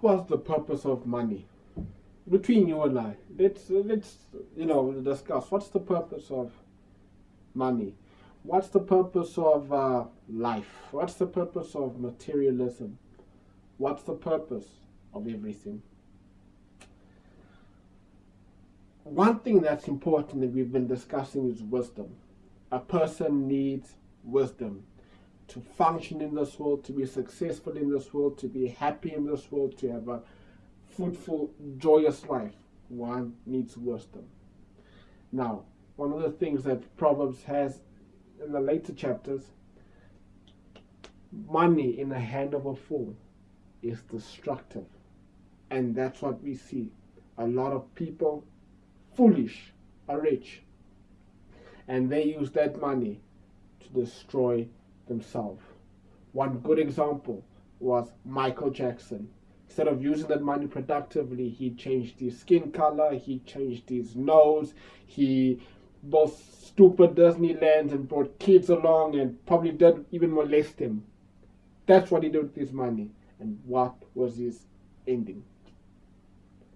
what was the purpose of money? Between you and I, let's discuss. What's the purpose of money? What's the purpose of life? What's the purpose of materialism? What's the purpose of everything? One thing that's important that we've been discussing is wisdom. A person needs wisdom to function in this world, to be successful in this world, to be happy in this world, to have a fruitful, joyous life. One needs wisdom. Now, one of the things that Proverbs has in the later chapters, money in the hand of a fool is destructive. And that's what we see. A lot of people, foolish, are rich. And they use that money to destroy themselves. One good example was Michael Jackson. Instead of using that money productively, he changed his skin color, he changed his nose, he bought stupid Disneylands and brought kids along and probably did even molest him. That's what he did with his money. And what was his ending?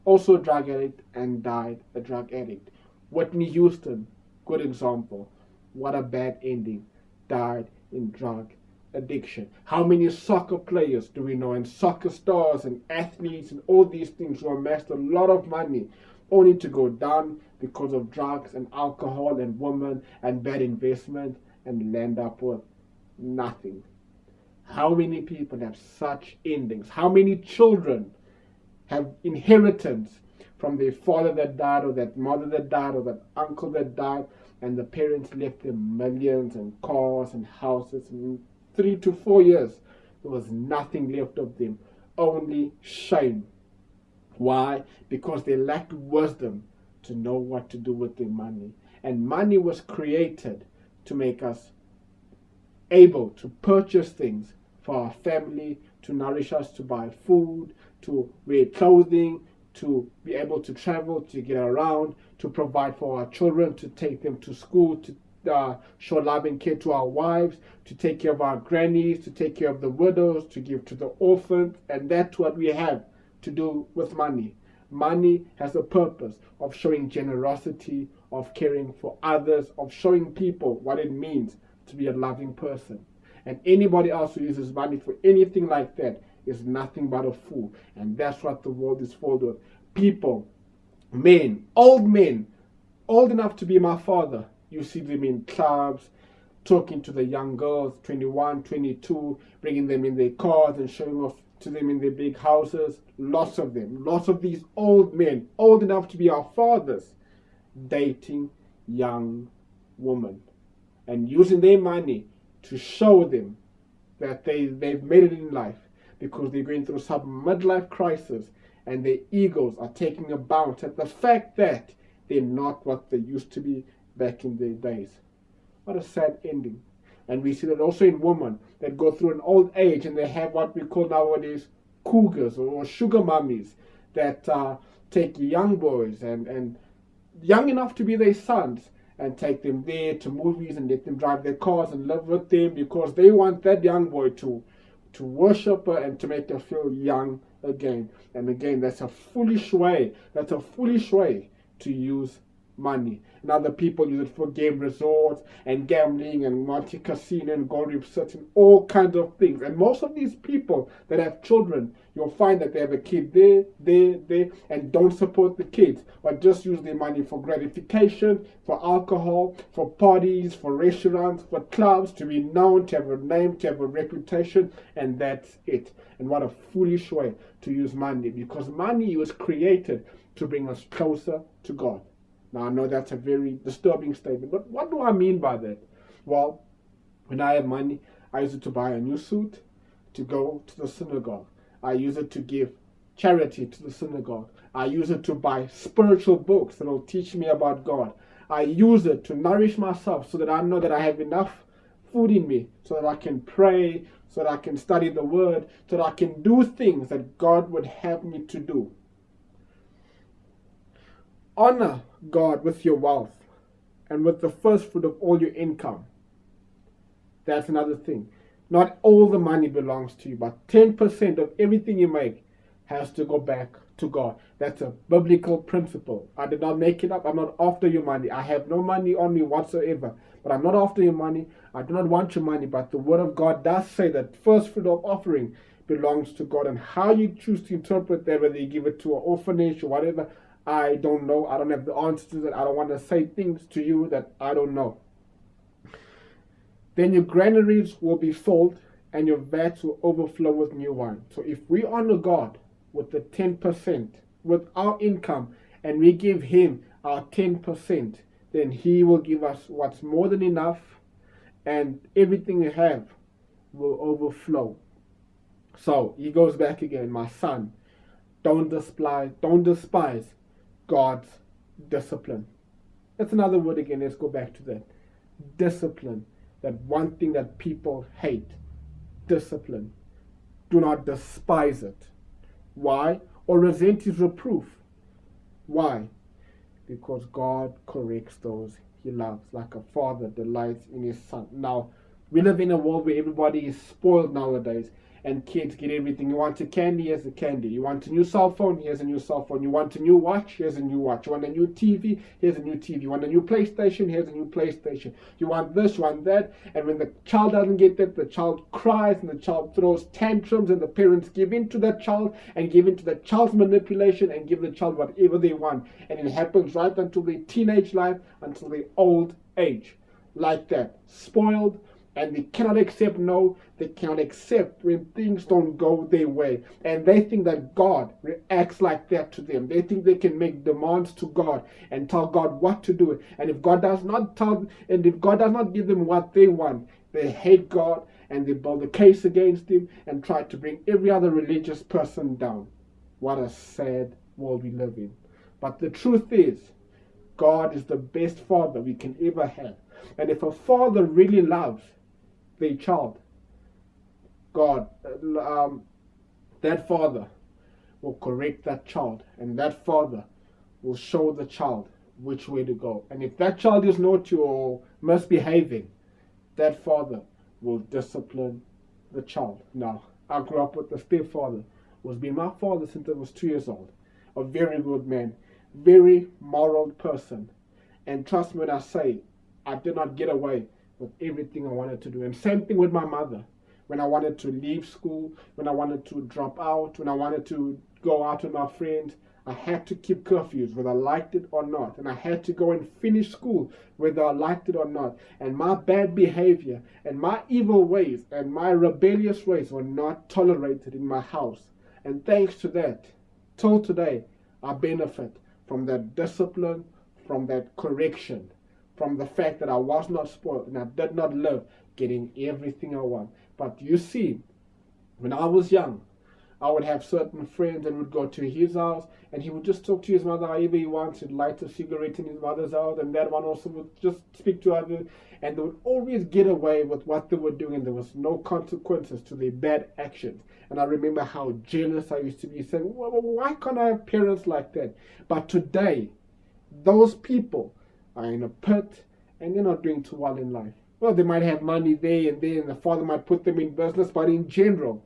Also a drug addict, and died a drug addict. Whitney Houston, good example. What a bad ending. Died in drug addiction. How many soccer players do we know, and soccer stars and athletes and all these things who amassed a lot of money only to go down because of drugs and alcohol and women and bad investment and land up with nothing? How many people have such endings? How many children have inheritance from their father that died, or that mother that died, or that uncle that died, and the parents left them millions and cars and houses, and 3 to 4 years there was nothing left of them, only shame. Why? Because they lacked wisdom to know what to do with their money. And money was created to make us able to purchase things for our family, to nourish us, to buy food, to wear clothing, to be able to travel, to get around, to provide for our children, to take them to school, to show love and care to our wives, to take care of our grannies, to take care of the widows, to give to the orphans. And that's what we have to do with money. Money has a purpose of showing generosity, of caring for others, of showing people what it means to be a loving person. And anybody else who uses money for anything like that is nothing but a fool. And that's what the world is filled with. People, men, old enough to be my father. You see them in clubs, talking to the young girls, 21, 22, bringing them in their cars and showing off to them in their big houses. Lots of them, lots of these old men, old enough to be our fathers, dating young women and using their money to show them that they've made it in life, because they're going through some midlife crisis and their egos are taking a bounce at the fact that they're not what they used to be back in their days. What a sad ending. And we see that also in women that go through an old age and they have what we call nowadays cougars or sugar mummies that take young boys and young enough to be their sons and take them there to movies and let them drive their cars and live with them, because they want that young boy to worship her and to make her feel young again. And again, that's a foolish way. That's a foolish way to use money. And other people use it for game resorts and gambling and multi-casino and gold research and all kinds of things. And most of these people that have children, you'll find that they have a kid there, and don't support the kids, but just use their money for gratification, for alcohol, for parties, for restaurants, for clubs, to be known, to have a name, to have a reputation, and that's it. And what a foolish way to use money, because money was created to bring us closer to God. Now, I know that's a very disturbing statement, but what do I mean by that? Well, when I have money, I use it to buy a new suit, to go to the synagogue. I use it to give charity to the synagogue. I use it to buy spiritual books that will teach me about God. I use it to nourish myself so that I know that I have enough food in me, so that I can pray, so that I can study the Word, so that I can do things that God would have me to do. Honor God with your wealth and with the first fruit of all your income. That's another thing. Not all the money belongs to you, but 10% of everything you make, has to go back to God. That's a biblical principle. I did not make it up. I'm not after your money. I have no money on me whatsoever. But I'm not after your money. I do not want your money. But the word of God does say that first fruit of offering belongs to God. And how you choose to interpret that, whether you give it to an orphanage or whatever, I don't know. I don't have the answer to that. I don't want to say things to you that I don't know. Then your granaries will be filled and your vats will overflow with new wine. So if we honor God with the 10%, with our income, and we give him our 10%, then he will give us what's more than enough, and everything we have will overflow. So he goes back again, my son, don't despise God's discipline. That's another word again. Let's go back to that. Discipline. That one thing that people hate. Discipline. Do not despise it. Why? Or resent his reproof. Why? Because God corrects those he loves, like a father delights in his son. Now, we live in a world where everybody is spoiled nowadays, and kids get everything. You want a candy, here's a candy. You want a new cell phone, here's a new cell phone. You want a new watch, here's a new watch. You want a new TV, here's a new TV. You want a new PlayStation, here's a new PlayStation. You want this, you want that. And when the child doesn't get that, the child cries and the child throws tantrums, and the parents give in to that child and give in to the child's manipulation and give the child whatever they want. And it happens right until their teenage life, until their old age. Like that. Spoiled. And they cannot accept no, they cannot accept when things don't go their way. And they think that God reacts like that to them. They think they can make demands to God and tell God what to do. And if God does not give them what they want, they hate God and they build a case against him and try to bring every other religious person down. What a sad world we live in. But the truth is, God is the best father we can ever have. And if a father really loves their child, God, that father will correct that child, and that father will show the child which way to go. And if that child is naughty or misbehaving, that father will discipline the child. Now, I grew up with a stepfather who has been my father since I was 2 years old. A very good man, very moral person. And trust me when I say, I did not get away with everything I wanted to do. And same thing with my mother. When I wanted to leave school, when I wanted to drop out, when I wanted to go out with my friends, I had to keep curfews whether I liked it or not. And I had to go and finish school whether I liked it or not. And my bad behavior and my evil ways and my rebellious ways were not tolerated in my house. And thanks to that, till today, I benefit from that discipline, from that correction, from the fact that I was not spoiled and I did not live getting everything I want. But you see, when I was young, I would have certain friends and would go to his house and he would just talk to his mother however he wants. He'd light a cigarette in his mother's house, and that one also would just speak to others, and they would always get away with what they were doing, and there was no consequences to their bad actions. And I remember how jealous I used to be, saying, well, why can't I have parents like that? But today, those people are in a pit and they're not doing too well in life. Well, they might have money there and there, and the father might put them in business, but in general,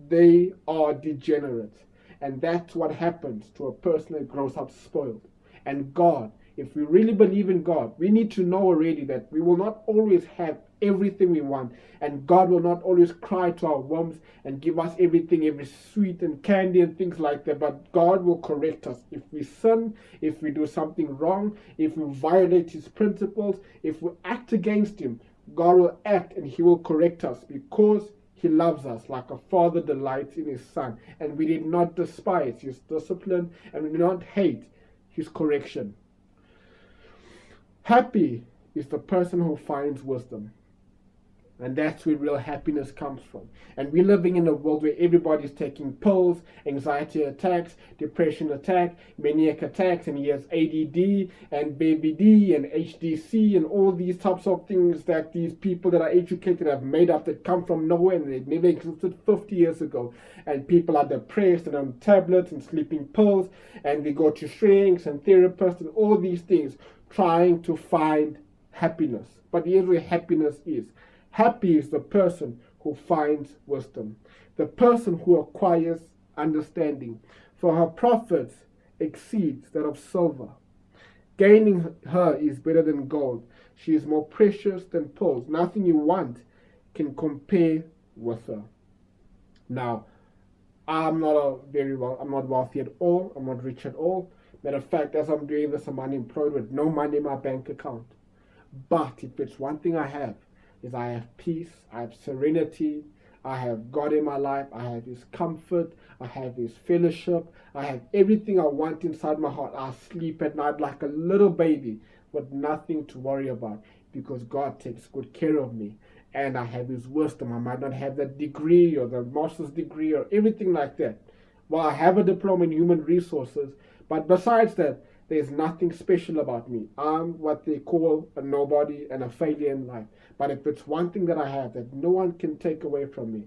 they are degenerates. And that's what happens to a person that grows up spoiled. And God, if we really believe in God, we need to know already that we will not always have everything we want. And God will not always cry to our wombs and give us everything, every sweet and candy and things like that. But God will correct us. If we sin, if we do something wrong, if we violate his principles, if we act against him, God will act and he will correct us, because he loves us like a father delights in his son. And we did not despise his discipline, and we did not hate his correction. Happy is the person who finds wisdom. And that's where real happiness comes from. And we're living in a world where everybody's taking pills, anxiety attacks, depression attack, maniac attacks, and he has ADD and BBD and HDC and all these types of things that these people that are educated have made up, that come from nowhere and they never existed 50 years ago. And people are depressed and on tablets and sleeping pills, and they go to shrinks and therapists and all these things trying to find happiness. But here's where happiness is. Happy is the person who finds wisdom, the person who acquires understanding, for her profits exceeds that of silver. Gaining her is better than gold. She is more precious than pearls. Nothing you want can compare with her. Now, I'm not wealthy at all. I'm not rich at all. Matter of fact, as I'm doing this, I'm unemployed with no money in my bank account. But if it's one thing I have, is I have peace, I have serenity, I have God in my life, I have His comfort, I have His fellowship, I have everything I want inside my heart. I sleep at night like a little baby with nothing to worry about because God takes good care of me. And I have His wisdom. I might not have that degree or the master's degree or everything like that. Well, I have a diploma in human resources, but besides that, there's nothing special about me. I'm what they call a nobody and a failure in life. But if it's one thing that I have that no one can take away from me,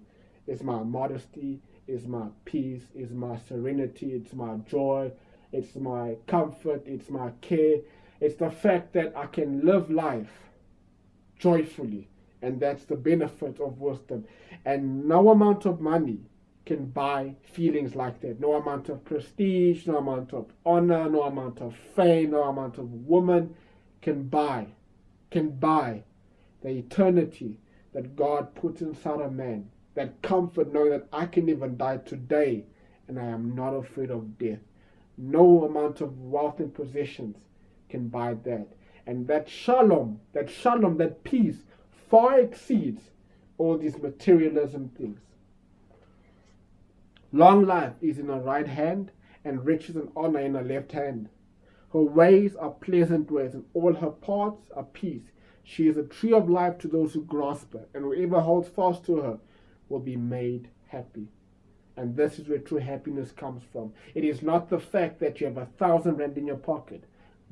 it's my modesty, it's my peace, it's my serenity, it's my joy, it's my comfort, it's my care. It's the fact that I can live life joyfully. And that's the benefit of wisdom. And no amount of money can buy feelings like that. No amount of prestige, no amount of honor, no amount of fame, no amount of woman can buy the eternity that God puts inside a man. That comfort knowing that I can even die today and I am not afraid of death. No amount of wealth and possessions can buy that. And that shalom, that peace far exceeds all these materialism things. Long life is in her right hand, and riches and honor in her left hand. Her ways are pleasant ways, and all her paths are peace. She is a tree of life to those who grasp her, and whoever holds fast to her will be made happy. And this is where true happiness comes from. It is not the fact that you have 1,000 rand in your pocket,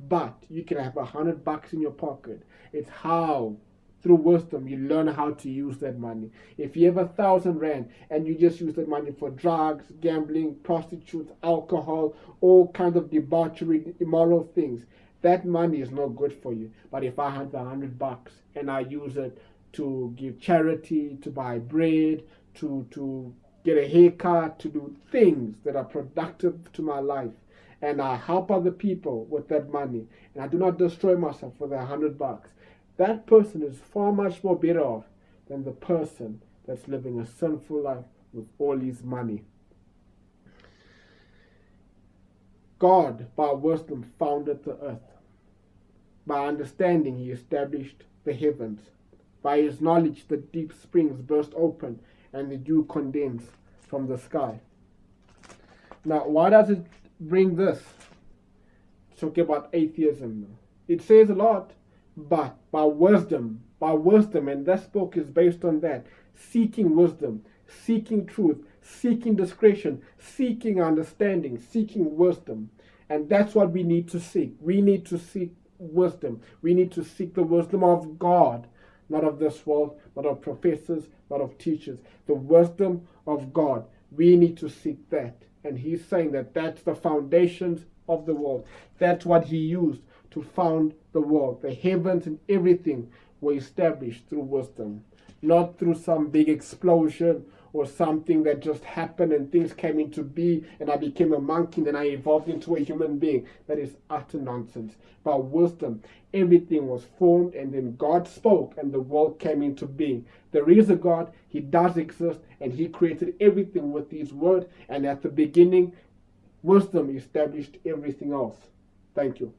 but you can have $100 in your pocket. It's how, through wisdom, you learn how to use that money. If you have 1,000 rand and you just use that money for drugs, gambling, prostitutes, alcohol, all kinds of debauchery, immoral things, that money is not good for you. But if I have $100 and I use it to give charity, to buy bread, to get a haircut, to do things that are productive to my life, and I help other people with that money, and I do not destroy myself for the $100, that person is far much more better off than the person that's living a sinful life with all his money. God, by wisdom, founded the earth. By understanding, He established the heavens. By His knowledge, the deep springs burst open and the dew condensed from the sky. Now, why does it bring this? Talking about atheism now. It says a lot, but by wisdom, and this book is based on that, seeking wisdom, seeking truth, seeking discretion, seeking understanding, seeking wisdom. And that's what we need to seek. We need to seek wisdom. We need to seek the wisdom of God, not of this world, not of professors, not of teachers. The wisdom of God. We need to seek that. And He's saying that that's the foundations of the world. That's what He used to found the world. The heavens and everything were established through wisdom, not through some big explosion or something that just happened and things came into being and I became a monkey and then I evolved into a human being. That is utter nonsense. By wisdom, everything was formed and then God spoke and the world came into being. There is a God, He does exist, and He created everything with His word, and at the beginning, wisdom established everything else. Thank you.